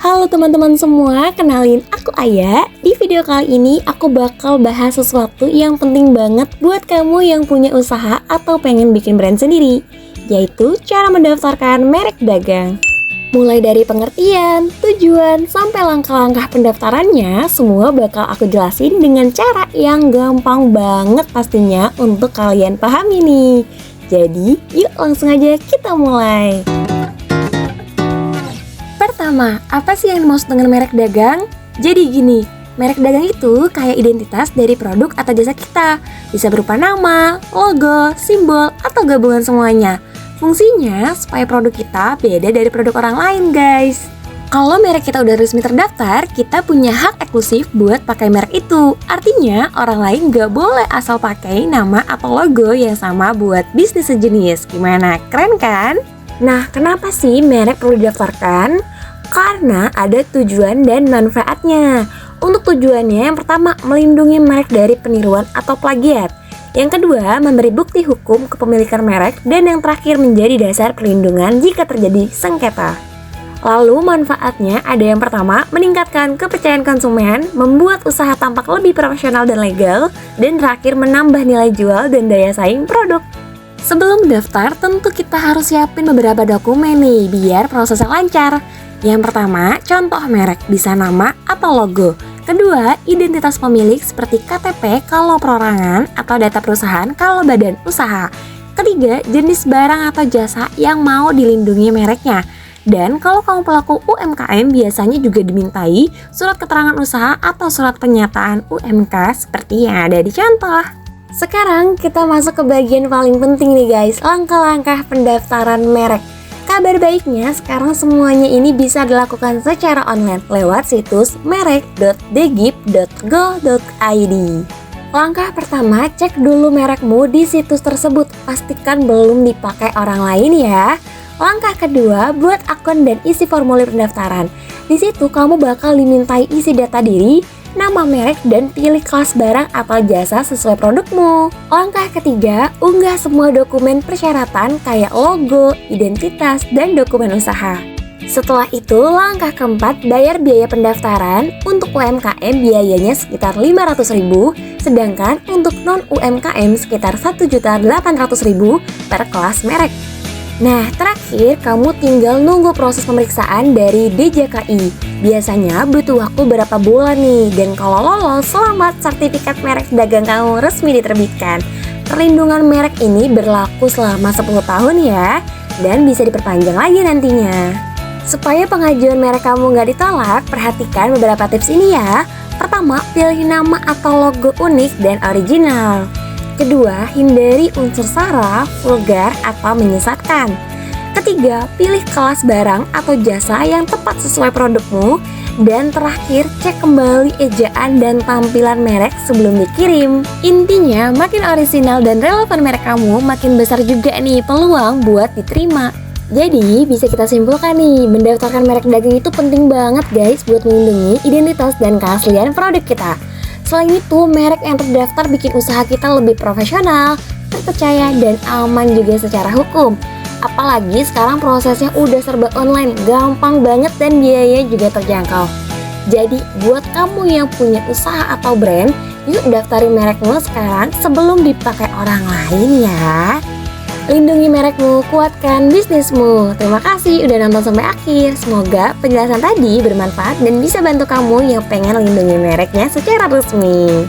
Halo teman-teman semua, kenalin aku Aya. Di video kali ini aku bakal bahas sesuatu yang penting banget buat kamu yang punya usaha atau pengen bikin brand sendiri, yaitu cara mendaftarkan merek dagang. Mulai dari pengertian, tujuan, sampai langkah-langkah pendaftarannya, semua bakal aku jelasin dengan cara yang gampang banget pastinya untuk kalian pahami nih. Jadi, yuk langsung aja kita mulai. Pertama, apa sih yang dimaksud dengan merek dagang? Jadi gini, merek dagang itu kayak identitas dari produk atau jasa kita. Bisa berupa nama, logo, simbol, atau gabungan semuanya. Fungsinya supaya produk kita beda dari produk orang lain, guys. Kalau merek kita udah resmi terdaftar, kita punya hak eksklusif buat pakai merek itu. Artinya, orang lain gak boleh asal pakai nama atau logo yang sama buat bisnis sejenis. Gimana? Keren kan? Nah, kenapa sih merek perlu didaftarkan? Karena ada tujuan dan manfaatnya. Untuk tujuannya, yang pertama, melindungi merek dari peniruan atau plagiat. Yang kedua, memberi bukti hukum kepemilikan merek. Dan yang terakhir, menjadi dasar perlindungan jika terjadi sengketa. Lalu manfaatnya ada yang pertama, meningkatkan kepercayaan konsumen, membuat usaha tampak lebih profesional dan legal, dan terakhir menambah nilai jual dan daya saing produk. Sebelum daftar, tentu kita harus siapin beberapa dokumen nih, biar prosesnya lancar. Yang pertama, contoh merek, bisa nama atau logo. Kedua, identitas pemilik seperti KTP kalau perorangan atau data perusahaan kalau badan usaha. Ketiga, jenis barang atau jasa yang mau dilindungi mereknya. Dan kalau kamu pelaku UMKM biasanya juga dimintai surat keterangan usaha atau surat pernyataan UMK seperti yang ada di contoh. Sekarang kita masuk ke bagian paling penting nih guys, langkah-langkah pendaftaran merek. Kabar baiknya sekarang semuanya ini bisa dilakukan secara online lewat situs merek.dgip.go.id. Langkah pertama, cek dulu merekmu di situs tersebut, pastikan belum dipakai orang lain ya. Langkah kedua, buat akun dan isi formulir pendaftaran. Di situ kamu bakal dimintai isi data diri, nama merek, dan pilih kelas barang atau jasa sesuai produkmu. Langkah ketiga, unggah semua dokumen persyaratan kayak logo, identitas, dan dokumen usaha. Setelah itu, langkah keempat, bayar biaya pendaftaran. Untuk UMKM biayanya sekitar 500.000, sedangkan untuk non-UMKM sekitar 1.800.000 per kelas merek. Nah, terakhir kamu tinggal nunggu proses pemeriksaan dari DJKI. Biasanya butuh waktu berapa bulan nih, dan kalau lolos, selamat, sertifikat merek dagang kamu resmi diterbitkan. Perlindungan merek ini berlaku selama 10 tahun ya, dan bisa diperpanjang lagi nantinya. Supaya pengajuan merek kamu nggak ditolak, perhatikan beberapa tips ini ya. Pertama, pilih nama atau logo unik dan original. Kedua, hindari unsur sara, vulgar, atau menyesatkan. Ketiga, pilih kelas barang atau jasa yang tepat sesuai produkmu. Dan terakhir, cek kembali ejaan dan tampilan merek sebelum dikirim. Intinya, makin orisinal dan relevan merek kamu, makin besar juga nih peluang buat diterima. Jadi, bisa kita simpulkan nih, mendaftarkan merek dagang itu penting banget guys buat melindungi identitas dan keaslian produk kita. Selain itu, merek yang terdaftar bikin usaha kita lebih profesional, terpercaya, dan aman juga secara hukum. Apalagi sekarang prosesnya udah serba online, gampang banget dan biayanya juga terjangkau. Jadi, buat kamu yang punya usaha atau brand, yuk daftarin merekmu sekarang sebelum dipakai orang lain ya. Lindungi merekmu, kuatkan bisnismu. Terima kasih udah nonton sampai akhir. Semoga penjelasan tadi bermanfaat dan bisa bantu kamu yang pengen lindungi mereknya secara resmi.